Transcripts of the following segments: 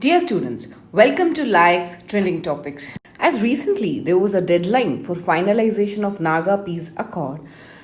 Dear students, welcome to Likes Trending Topics. As recently there was a deadline for finalization of Naga Peace Accord.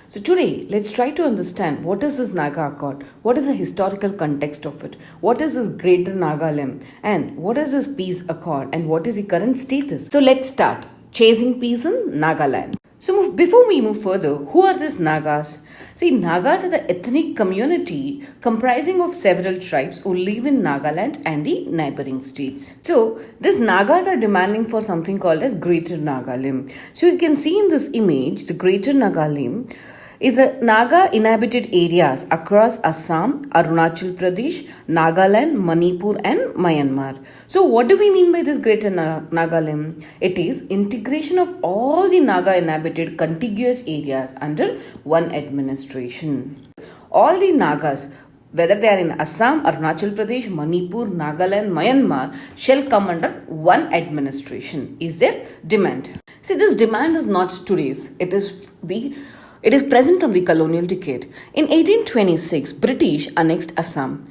So today let's try to understand what is this Naga Accord, what is the historical context of it, what is this Greater Nagaland, and what is this Peace Accord and what is the current status. So let's start. Chasing peace in Nagaland. So before we move further, who are these Nagas? See, Nagas are the ethnic community comprising of several tribes who live in Nagaland and the neighboring states. So, these Nagas are demanding for something called as Greater Nagaland. So, you can see in this image, the Greater Nagaland is a Naga inhabited areas across Assam, Arunachal Pradesh, Nagaland, Manipur and Myanmar. So what do we mean by this Greater Nagaland? It is integration of all the Naga inhabited contiguous areas under one administration. All the Nagas, whether they are in Assam, Arunachal Pradesh, Manipur, Nagaland, Myanmar, shall come under one administration is their demand. See, this demand is not today's. It is present from the colonial decade. In 1826, British annexed Assam.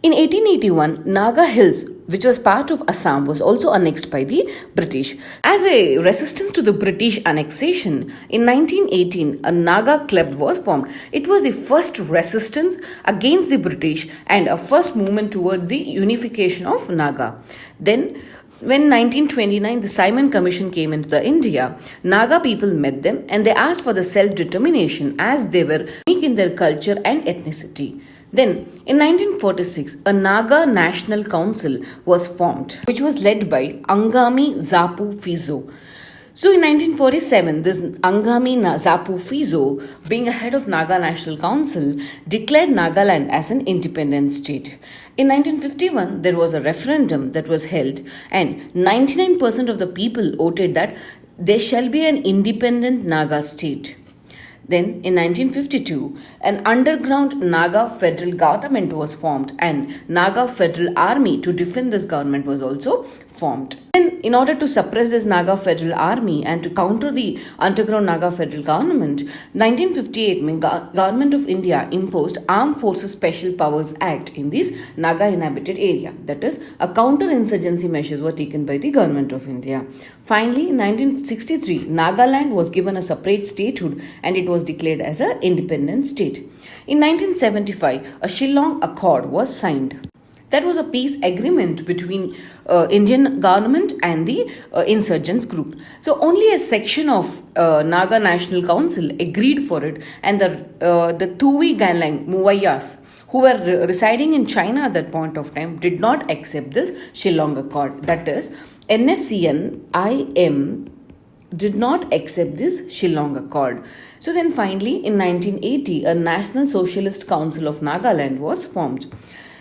In 1881, Naga Hills, which was part of Assam, was also annexed by the British. As a resistance to the British annexation, in 1918, a Naga club was formed. It was the first resistance against the British and a first movement towards the unification of Naga. Then, when 1929 the Simon Commission came into the India, Naga people met them and they asked for the self-determination as they were unique in their culture and ethnicity. Then, in 1946, a Naga National Council was formed, which was led by Angami Zapu Fizo. So in 1947, this Angami Zapu Fizo, being a head of Naga National Council, declared Nagaland as an independent state. In 1951, there was a referendum that was held and 99% of the people voted that there shall be an independent Naga state. Then, in 1952, an underground Naga federal government was formed and Naga Federal Army to defend this government was also formed. Then, in order to suppress this Naga Federal Army and to counter the underground Naga federal government, 1958, Government of India imposed Armed Forces Special Powers Act in this Naga inhabited area. That is, a counter-insurgency measures were taken by the Government of India. Finally, in 1963, Nagaland was given a separate statehood and it was declared as an independent state. In 1975, a Shillong Accord was signed. That was a peace agreement between Indian government and the insurgents group. So only a section of Naga National Council agreed for it, and the Tuvi Galang Muvayyas, who were residing in China at that point of time, did not accept this Shillong Accord. That is, NSCN-IM did not accept this Shillong Accord. So then finally in 1980, a National Socialist Council of Nagaland was formed.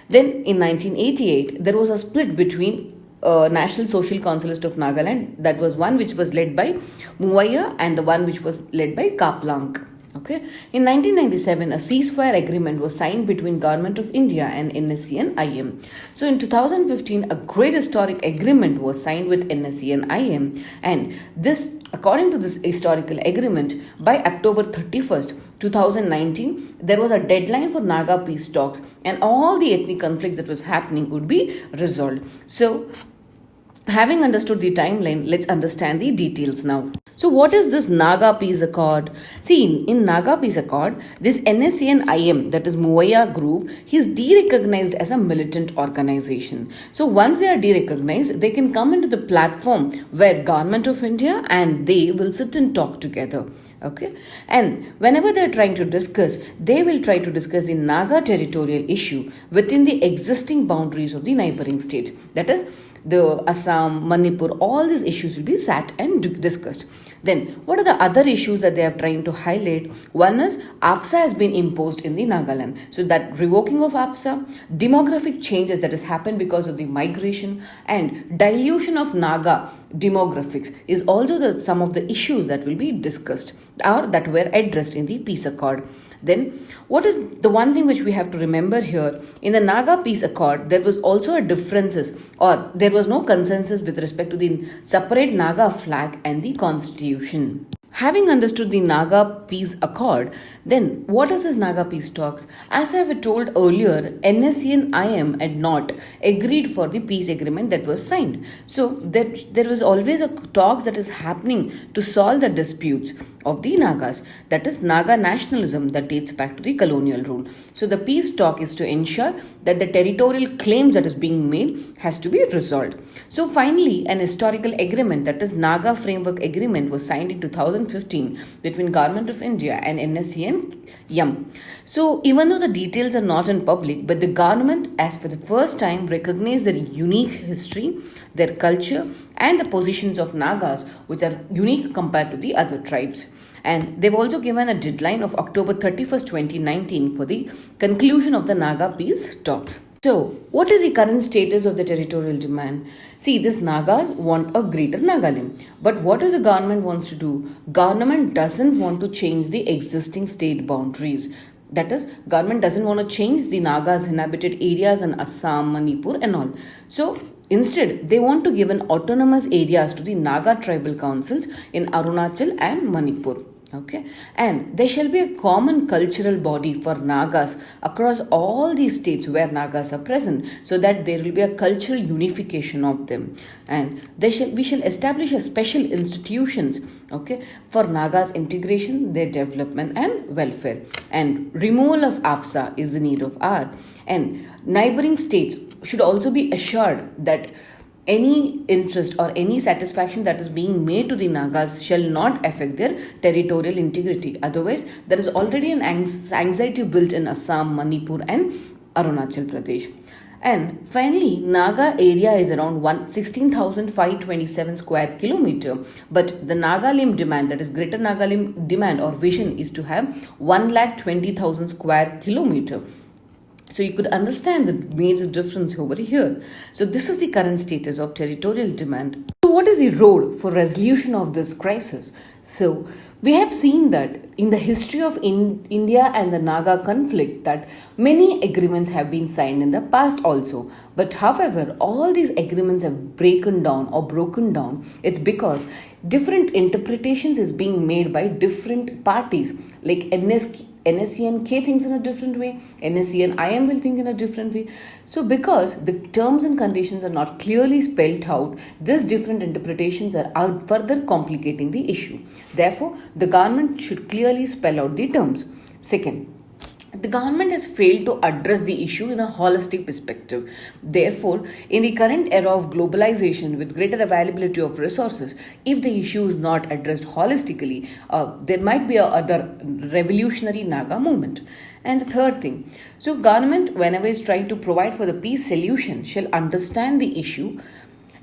Then in 1988, there was a split between National Social Councilist of Nagaland, that was one which was led by Muvaya and the one which was led by Kaplang. Okay. In 1997, a ceasefire agreement was signed between Government of India and NSCN-IM. So in 2015, a great historic agreement was signed with NSCN-IM, and this, according to this historical agreement, by October 31st, 2019, there was a deadline for Naga peace talks and all the ethnic conflicts that was happening would be resolved. So, having understood the timeline, let's understand the details now. So what is this Naga Peace Accord? See, in Naga Peace Accord, this NSCN-IM, that is Muvaya group, he is de-recognized as a militant organization. So once they are de-recognized, they can come into the platform where Government of India and they will sit and talk together. Okay, and whenever they are trying to discuss, they will try to discuss the Naga territorial issue within the existing boundaries of the neighboring state. That is, the Assam, Manipur, all these issues will be sat and discussed. Then, what are the other issues that they are trying to highlight? One is AFSA has been imposed in the Nagaland. So that revoking of AFSA, demographic changes that has happened because of the migration and dilution of Naga demographics is also some of the issues that will be discussed or that were addressed in the peace accord. Then, what is the one thing which we have to remember here? In the Naga Peace Accord, there was also a differences or there was no consensus with respect to the separate Naga flag and the constitution. Having understood the Naga Peace Accord, then what is this Naga Peace Talks? As I have told earlier, NSC and IM had not agreed for the peace agreement that was signed. So there was always a talks that is happening to solve the disputes of the Nagas. That is Naga nationalism that dates back to the colonial rule. So the peace talk is to ensure that the territorial claims that is being made has to be resolved. So finally, an historical agreement, that is Naga Framework Agreement, was signed in 2015 between Government of India and NSC and YUM. So even though the details are not in public, but the government, as for the first time, recognized their unique history, their culture, and the positions of Nagas, which are unique compared to the other tribes. And they've also given a deadline of October 31st, 2019 for the conclusion of the Naga peace talks. So, what is the current status of the territorial demand? See, these Nagas want a greater Nagaland. But what does the government wants to do? Government doesn't want to change the existing state boundaries. That is, government doesn't want to change the Nagas inhabited areas in Assam, Manipur and all. So, instead, they want to give an autonomous areas to the Naga tribal councils in Arunachal and Manipur. Okay, and there shall be a common cultural body for Nagas across all these states where Nagas are present, so that there will be a cultural unification of them, and we shall establish a special institutions, okay, for Nagas integration, their development and welfare. And removal of AFSA is the need of hour, and neighboring states should also be assured that any interest or any satisfaction that is being made to the Nagas shall not affect their territorial integrity. Otherwise, there is already an anxiety built in Assam, Manipur and Arunachal Pradesh. And finally, Naga area is around 16,527 square kilometer, but the Nagalim demand, that is Greater Nagalim demand or vision, is to have 1,20,000 square kilometer. So you could understand the major difference over here. So this is the current status of territorial demand. So what is the road for resolution of this crisis? So we have seen that in the history of India and the Naga conflict that many agreements have been signed in the past also. But however, all these agreements have broken down. It's because different interpretations is being made by different parties, like NSC and K thinks in a different way, NSC and IM will think in a different way. So because the terms and conditions are not clearly spelled out, these different interpretations are further complicating the issue. Therefore, the government should clearly spell out the terms. Second, the government has failed to address the issue in a holistic perspective. Therefore, in the current era of globalization with greater availability of resources, if the issue is not addressed holistically, there might be a other revolutionary Naga movement. And the third thing, so government, whenever is trying to provide for the peace solution, shall understand the issue,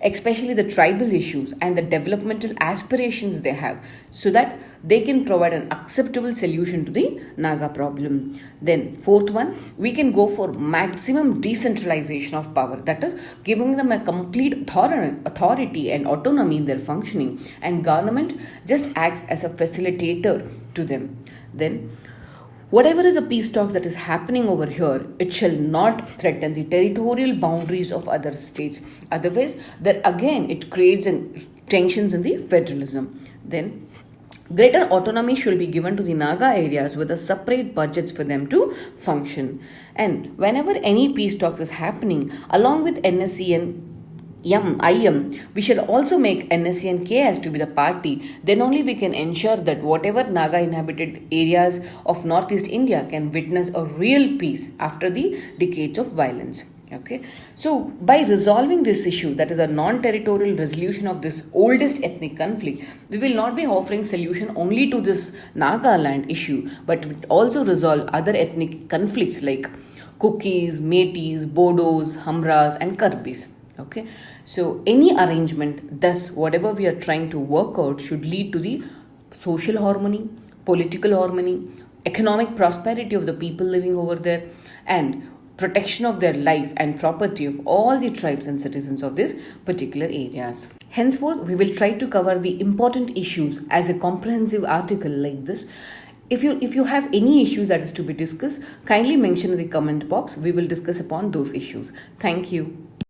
especially the tribal issues and the developmental aspirations they have, so that they can provide an acceptable solution to the Naga problem. Then fourth one, we can go for maximum decentralization of power, that is giving them a complete authority and autonomy in their functioning, and government just acts as a facilitator to them. Then whatever is a peace talks that is happening over here, it shall not threaten the territorial boundaries of other states. Otherwise, that again it creates tensions in the federalism. Then greater autonomy should be given to the Naga areas with a separate budgets for them to function. And whenever any peace talks is happening, along with NSC and IM, we should also make NSC and K as to be the party. Then only we can ensure that whatever Naga inhabited areas of Northeast India can witness a real peace after the decades of violence. Okay, so by resolving this issue, that is a non-territorial resolution of this oldest ethnic conflict, we will not be offering solution only to this Naga land issue, but also resolve other ethnic conflicts like Kukis, Metis, Bodos, Hamras and Karbis. Okay, so any arrangement, thus whatever we are trying to work out, should lead to the social harmony, political harmony, economic prosperity of the people living over there, and protection of their life and property of all the tribes and citizens of these particular areas. Henceforth, we will try to cover the important issues as a comprehensive article like this. If you have any issues that is to be discussed, kindly mention in the comment box. We will discuss upon those issues. Thank you.